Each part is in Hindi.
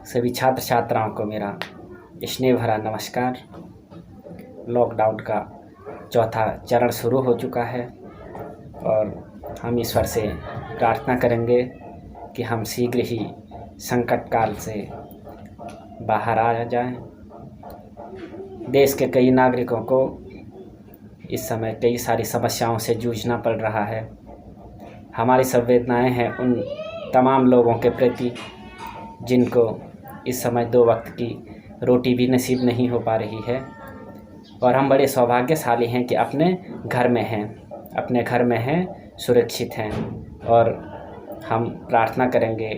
सभी छात्र छात्राओं को मेरा स्नेह भरा नमस्कार। लॉकडाउन का चौथा चरण शुरू हो चुका है और हम ईश्वर से प्रार्थना करेंगे कि हम शीघ्र ही संकट काल से बाहर आ जाएं। देश के कई नागरिकों को इस समय कई सारी समस्याओं से जूझना पड़ रहा है। हमारी संवेदनाएं हैं उन तमाम लोगों के प्रति जिनको इस समय 2 वक्त की रोटी भी नसीब नहीं हो पा रही है, और हम बड़े सौभाग्यशाली हैं कि अपने घर में हैं, सुरक्षित हैं। और हम प्रार्थना करेंगे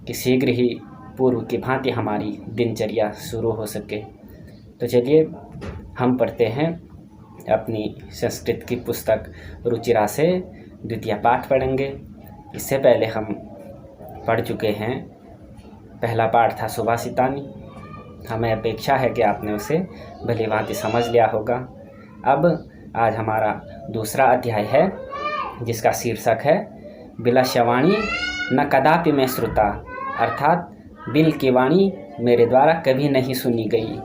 कि शीघ्र ही पूर्व की भांति हमारी दिनचर्या शुरू हो सके। तो चलिए हम पढ़ते हैं अपनी संस्कृत की पुस्तक रुचिरा से द्वितीय पाठ पढ़ेंगे। इससे पहले हम पढ़ चुके हैं, पहला पाठ था सुभाषितानि। हमें अपेक्षा है कि आपने उसे भली भांति समझ लिया होगा। अब आज हमारा दूसरा अध्याय है जिसका शीर्षक है बिलस्य वाणी न कदापि में श्रुता, अर्थात बिल की वाणी मेरे द्वारा कभी नहीं सुनी गई।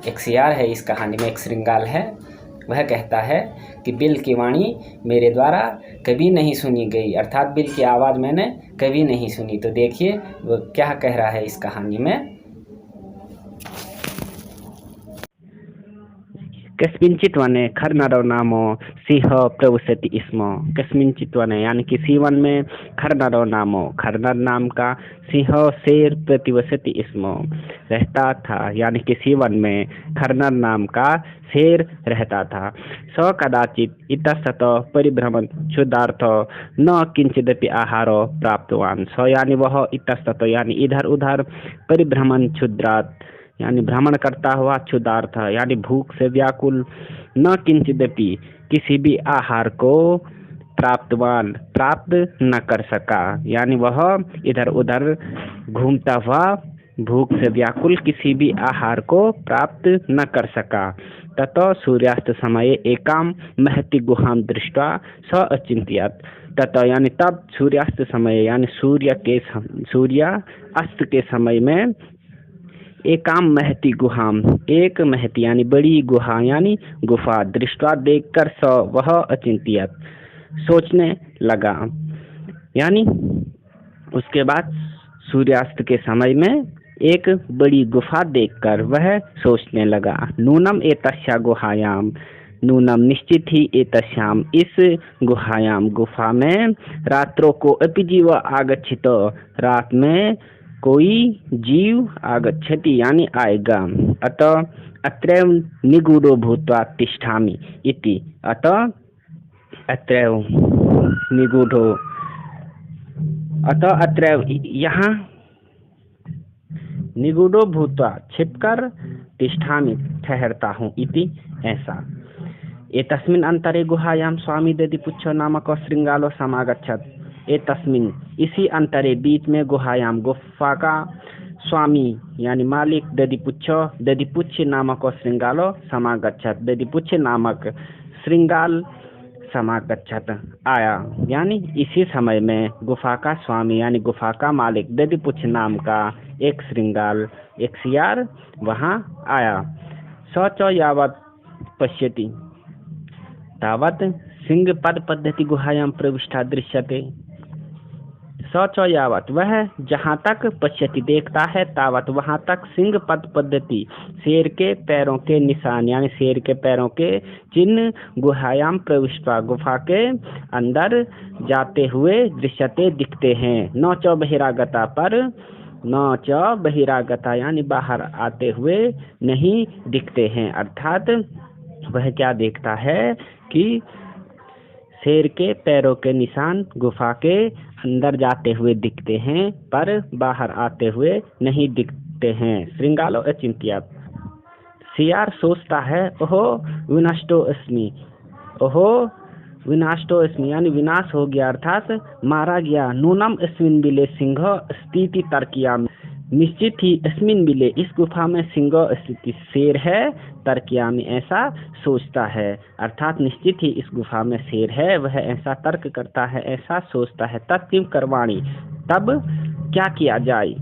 एक सियार है इस कहानी में, एक श्रृंगाल है। वह कहता है कि बिल की वाणी मेरे द्वारा कभी नहीं सुनी गई, अर्थात बिल की आवाज़ मैंने कभी नहीं सुनी। तो देखिए वो क्या कह रहा है इस कहानी में। कस्मिंचित् वने खरनरो नामो सिंह प्रविशति स्म। कस्मिंचित् वने यानी किसी वन में खरनरो नामो, खरनर नाम का सिंह शेर प्रतिवसति स्म रहता था, यानी किसी वन में खरनर नाम का शेर रहता था। स कदाचित इतस्तत परिभ्रमण क्षुदार्थ न किंचिदपि आहारो प्राप्तवान। स यानी वह इतस्तत यानी इधर उधर, परिभ्रमण क्षुद्रात यानी भ्रमण करता हुआ, क्षुदार्थ यानी भूख से व्याकुल, न किंचिदपि किसी भी आहार को प्राप्तवान प्राप्त न कर सका, यानी वह इधर उधर घूमता हुआ भूख से व्याकुल किसी भी आहार को प्राप्त न कर सका। ततो सूर्यास्त समय एकाम महति गुहाम दृष्ट्वा स अचिंत्यत। ततो यानी तब सूर्यास्त समय यानी सूर्य अस्त के समय में एकाम महती गुहाम, एक महती यानी बड़ी गुहा यानी गुफा, दृष्टवा देखकर स वह अचिंत्यत सोचने लगा, यानी उसके बाद सूर्यास्त के समय में एक बड़ी गुफा देखकर वह सोचने लगा। नूनम एतस्या गुहायाम, नूनम निश्चित ही एतस्याम इस गुहायाम गुफा में, रात्रों को अपि जीव आगच्छित रात में कोई जीव आगच्छति यानी आएगा। अतः अत्रैव निगूढ़ो भूत्वा तिष्ठामि इति। अतः अत्रैव निगूढ़ो, अतः अत्रैव यहाँ निगूढ़ो भूत्वा छिपकर, तिष्ठामि ठहरता हूँ इति ऐसा। एतस्मिन् अंतरे गुहायां स्वामी दधिपुच्छो नामक श्रृंगालो समागच्छत्। एतस्मिन् इसी अंतरे बीच में गुहायाम गुफा का स्वामी यानी मालिक दधिपुच्छ नामक श्रृंगालो समागच्छत्, दधिपुच्छ नामक श्रृंगाल समागच्छत् आया, यानी इसी समय में गुफा का स्वामी यानी गुफा का मालिक दधिपुच्छ नाम का एक श्रृंगाल, एक सियार वहाँ आया। स च यावत् पश्यति तावत् सिंह पद पद्धति गुहायां प्रविष्टा दृश्यते। स च यावत् वह जहाँ तक पश्यति देखता है, तावत वहाँ तक सिंह पद पद्धति शेर के पैरों के निशान यानी शेर के पैरों के चिन्ह गुहायाम प्रविष्टा गुफा के अंदर जाते हुए दृश्यते दिखते हैं। न च बहिरागता पर, न च बहिरागता यानी बाहर आते हुए नहीं दिखते हैं, अर्थात वह क्या देखता है कि शेर के पैरों के निशान गुफा के अंदर जाते हुए दिखते हैं पर बाहर आते हुए नहीं दिखते हैं। श्रृंगालो अचिंत्यत, सियार सोचता है ओहो विनष्टो अस्मि, ओहो विनाष्टो अस्मि यानी विनाश हो गया अर्थात मारा गया। नूनम अस्मिन बिले सिंह स्थिति तर्कियाम, निश्चित ही अस्मिन बिले इस गुफा में सिंह स्थिति शेर है, तर्कियामी ऐसा सोचता है, अर्थात निश्चित ही इस गुफा में शेर है, वह ऐसा तर्क करता है, ऐसा सोचता है। तत्किम करवाणी, तब क्या किया जाए।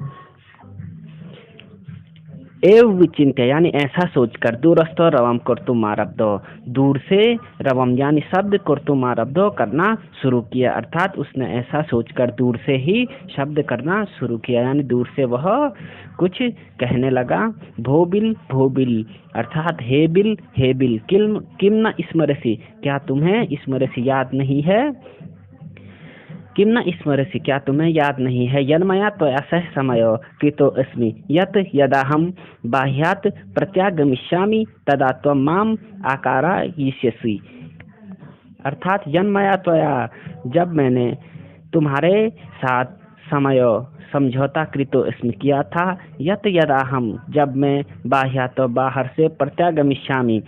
एव विचिन्त्य यानी ऐसा सोचकर, दूरस्थ रवम कर्तुमारब्धो, दूर से रवम यानी शब्द कर्तुमारब्धो करना शुरू किया, अर्थात उसने ऐसा सोचकर दूर से ही शब्द करना शुरू किया, यानी दूर से वह कुछ कहने लगा। भोबिल भोबिल अर्थात हे बिल किम न स्मरसि, क्या तुम्हें स्मरसि याद नहीं है, किम न स्मरसि क्या तुम्हें याद नहीं है, यन्मया त्वया सह समयो कृतो अस्मि यत् यदा हम बाह्यात् प्रत्यागमिष्यामि तदा त्वं माम आकारयिष्यसि, अर्थात यन्मया त्वया जब मैंने तुम्हारे साथ समयो समझौता कृतो अस्मि किया था, यत् यदा हम जब मैं बाह्यात् बाहर से प्रत्यागमिष्यामि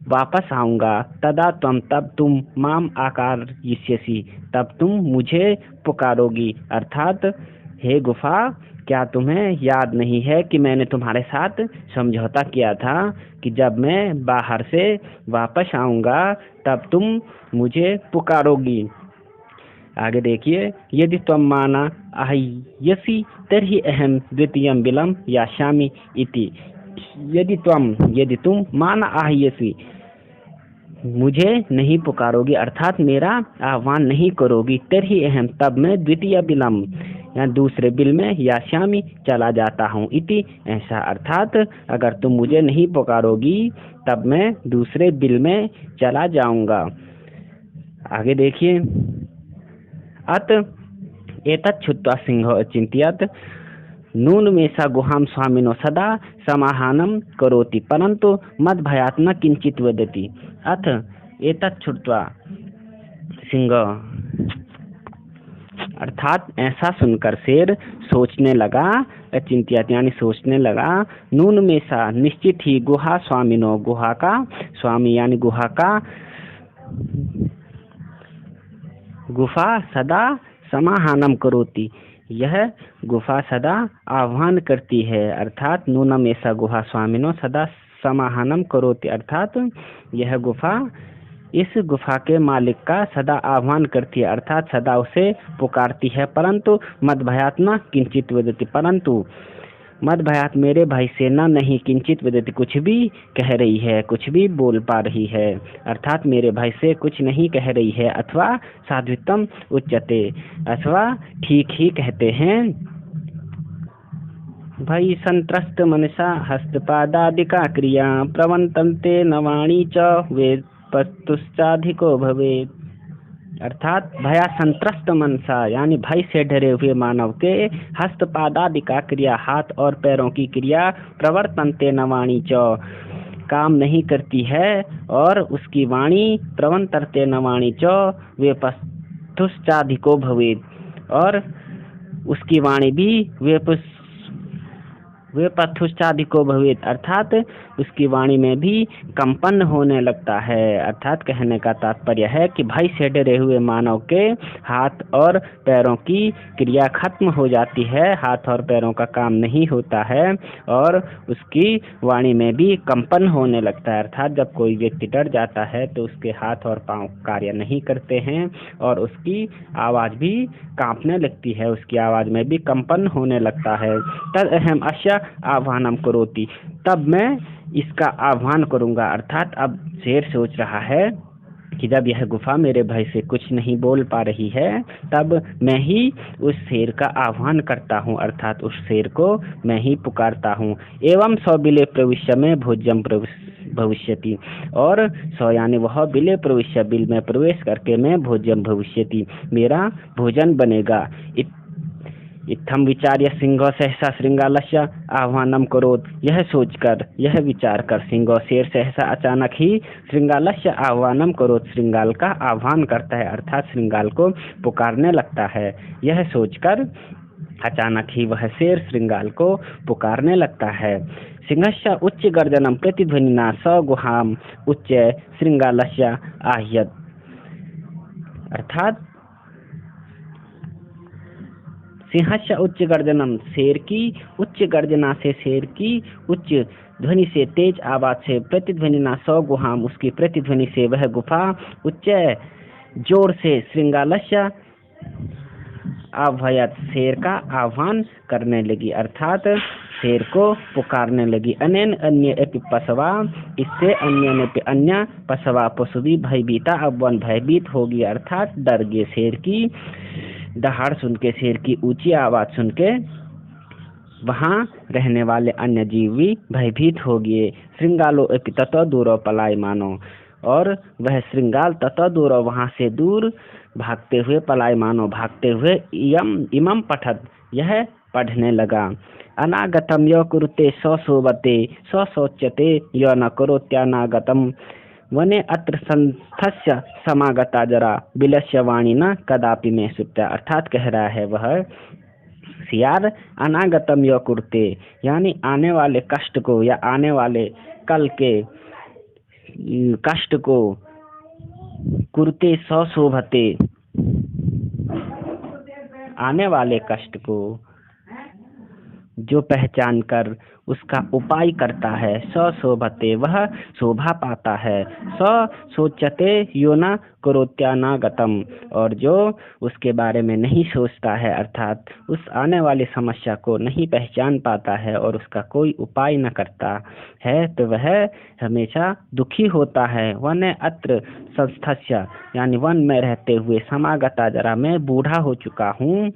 वापस आऊंगा, तदा तब तुम माम आकारयिष्यसि तब तुम मुझे पुकारोगी, अर्थात हे गुफा क्या तुम्हें याद नहीं है कि मैंने तुम्हारे साथ समझौता किया था कि जब मैं बाहर से वापस आऊंगा तब तुम मुझे पुकारोगी। आगे देखिए, यदि त्वं माना आह्यसि तर्हि अहम द्वितीयं बिलं यास्यामि इति, यदि तुम माना आह्यसि मुझे नहीं पुकारोगी अर्थात मेरा आह्वान नहीं करोगी, तर्हि अहम तब मैं द्वितीय बिलम या दूसरे बिल में यास्यामि चला जाता हूँ, इति ऐसा, अर्थात अगर तुम मुझे नहीं पुकारोगी तब मैं दूसरे बिल में चला जाऊंगा। आगे देखिए, अत एतत् छुत्वा सिंहो अचिंत्यत नून में सा गुहाम स्वामिनो सदा समाहानम करोति परंतु मद भयात् न किंचित वदति। अथ एतत् छुत्वा सिंह अर्थात ऐसा सुनकर शेर सोचने लगा, अचिंत्यत यानी सोचने लगा, नून में सा निश्चित ही गुहा स्वामिनो गुहा का स्वामी यानी गुफा सदा समाहानम करोति, यह गुफा सदा आह्वान करती है, अर्थात नूनम ऐसा गुहा स्वामिनो सदा समाहानम करोति, अर्थात यह गुफा इस गुफा के मालिक का सदा आह्वान करती है, अर्थात सदा उसे पुकारती है, परंतु मद भयात् न किंचित वदति, परंतु मद भयात् मेरे भय से न नहीं किंचित वदति कुछ भी कह रही है, कुछ भी बोल पा रही है, अर्थात मेरे भय से कुछ नहीं कह रही है, अथवा साध्वित्वम उच्यते अथवा ठीक ही कहते हैं। भय संत्रस्त मनसा हस्तपादादिका क्रिया प्रवंतन्ते नवाणी च वेद पस्तुश्चाधिको भवेत्, अर्थात भया संत्रस्त मनसा यानी भय से डरे हुए मानव के हस्तपादादि का क्रिया हाथ और पैरों की क्रिया प्रवर्तन्ते नवाणी च काम नहीं करती है, और उसकी वाणी प्रवंतरते नवाणी च वे पस्तुश्चाधिको भवेत्, और उसकी वाणी भी वे पथुश्चाधिको भवेत्, अर्थात उसकी वाणी में भी कंपन होने लगता है, अर्थात कहने का तात्पर्य है कि भय से डरे हुए मानव के हाथ और पैरों की क्रिया खत्म हो जाती है, हाथ और पैरों का काम नहीं होता है, और उसकी वाणी में भी कंपन होने लगता है, अर्थात जब कोई व्यक्ति डर जाता है तो उसके हाथ और पांव कार्य नहीं करते हैं और उसकी आवाज़ भी कांपने लगती है, उसकी आवाज़ में भी कंपन होने लगता है। तद अहम अश्य आह्वानम करोति, तब मैं इसका आह्वान करूंगा, अर्थात अब शेर सोच रहा है कि जब यह गुफा मेरे भय से कुछ नहीं बोल पा रही है तब मैं ही उस शेर का आह्वान करता हूँ, अर्थात उस शेर को मैं ही पुकारता हूँ। एवं सौ बिले प्रविश्य में भोज्यम भविष्यति, और सौ यानी वह बिले प्रविश्य बिल में प्रवेश करके मैं भोज्यम भविष्यति मेरा भोजन बनेगा। इत्थम विचार्य सिंह सहसा श्रृंगालस्य आह्वानम करोत, यह सोचकर यह विचार कर सिंह शेर सहसा अचानक ही श्रृंगालस्य आह्वानम करोत श्रृंगाल का आह्वान करता है, अर्थात श्रृंगाल को पुकारने लगता है। यह सोचकर अचानक ही वह शेर श्रृंगाल को पुकारने लगता है। सिंहस्य उच्च गर्जनम प्रतिध्वनिना स गुहाम उच्च श्रृंगालस्य आह्यत, अर्थात सिंहस्य उच्च गर्जनम शेर की उच्च गर्जना से, शेर की उच्च ध्वनि से, तेज आवाज से, प्रतिध्वनिना सौ गुहाम उसकी प्रतिध्वनि से वह गुफा, उच्च जोर से, श्रृंगालस्य आह्वयत शेर का आह्वान करने लगी, अर्थात शेर को पुकारने लगी। अनेन अन्य एपि पशवा, इससे अन्य ने पे अन्य पशवा पशु भी भयभीता, अब वन भयभीत हो गई अर्थात डर गए। शेर की दहाड़ सुन के, शेर की ऊंची आवाज सुन के वहाँ रहने वाले अन्य जीव भी भयभीत हो गए। श्रृंगालो एपि ततो दूरो पलायमानो, और वह श्रृंगाल ततो दूरो वहाँ से दूर भागते हुए, पलायमानो भागते हुए, इमम पठत यह पढ़ने लगा। अनागतम यो कुरुते सौसोवते सौसोच्यते यो न करोत्यानागतम वने अत्र संस्थस्य समागता जरा बिलस्य वाणी न कदापि में सुत्या। अर्थात कह रहा है वह सियार अनागतम यो कुरुते, यानी आने वाले कष्ट को या आने वाले कल के कष्ट को, कुरुते सौशोभते, आने वाले कष्ट को जो पहचान कर उसका उपाय करता है, सशोभते वह शोभा पाता है, सोचते यो न करोत्यानागतम, और जो उसके बारे में नहीं सोचता है अर्थात उस आने वाली समस्या को नहीं पहचान पाता है और उसका कोई उपाय न करता है, तो वह हमेशा दुखी होता है। वन अत्र संस्थस्य, यानी वन में रहते हुए, समागता जरा मैं बूढ़ा हो चुका हूँ,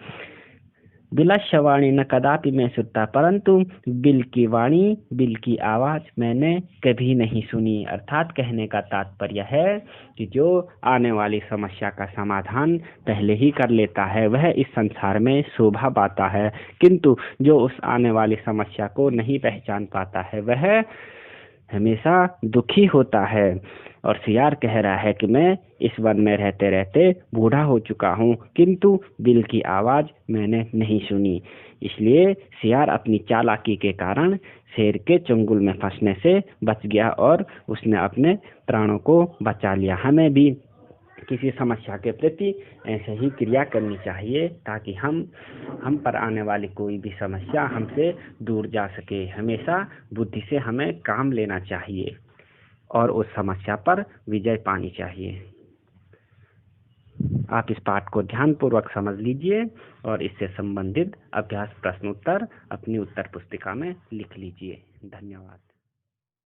बिलस्य वाणी न कदापि मैं सुनता, परंतु बिल की वाणी, बिल की आवाज मैंने कभी नहीं सुनी। अर्थात कहने का तात्पर्य है कि जो आने वाली समस्या का समाधान पहले ही कर लेता है वह इस संसार में शोभा पाता है, किंतु जो उस आने वाली समस्या को नहीं पहचान पाता है वह हमेशा दुखी होता है। और सियार कह रहा है कि मैं इस वन में रहते रहते बूढ़ा हो चुका हूँ, किंतु बिल की आवाज मैंने नहीं सुनी। इसलिए सियार अपनी चालाकी के कारण शेर के चंगुल में फंसने से बच गया और उसने अपने प्राणों को बचा लिया। हमें भी किसी समस्या के प्रति ऐसे ही क्रिया करनी चाहिए ताकि हम पर आने वाली कोई भी समस्या हमसे दूर जा सके। हमेशा बुद्धि से हमें काम लेना चाहिए और उस समस्या पर विजय पानी चाहिए। आप इस पाठ को ध्यानपूर्वक समझ लीजिए और इससे संबंधित अभ्यास प्रश्नोत्तर अपनी उत्तर पुस्तिका में लिख लीजिए। धन्यवाद।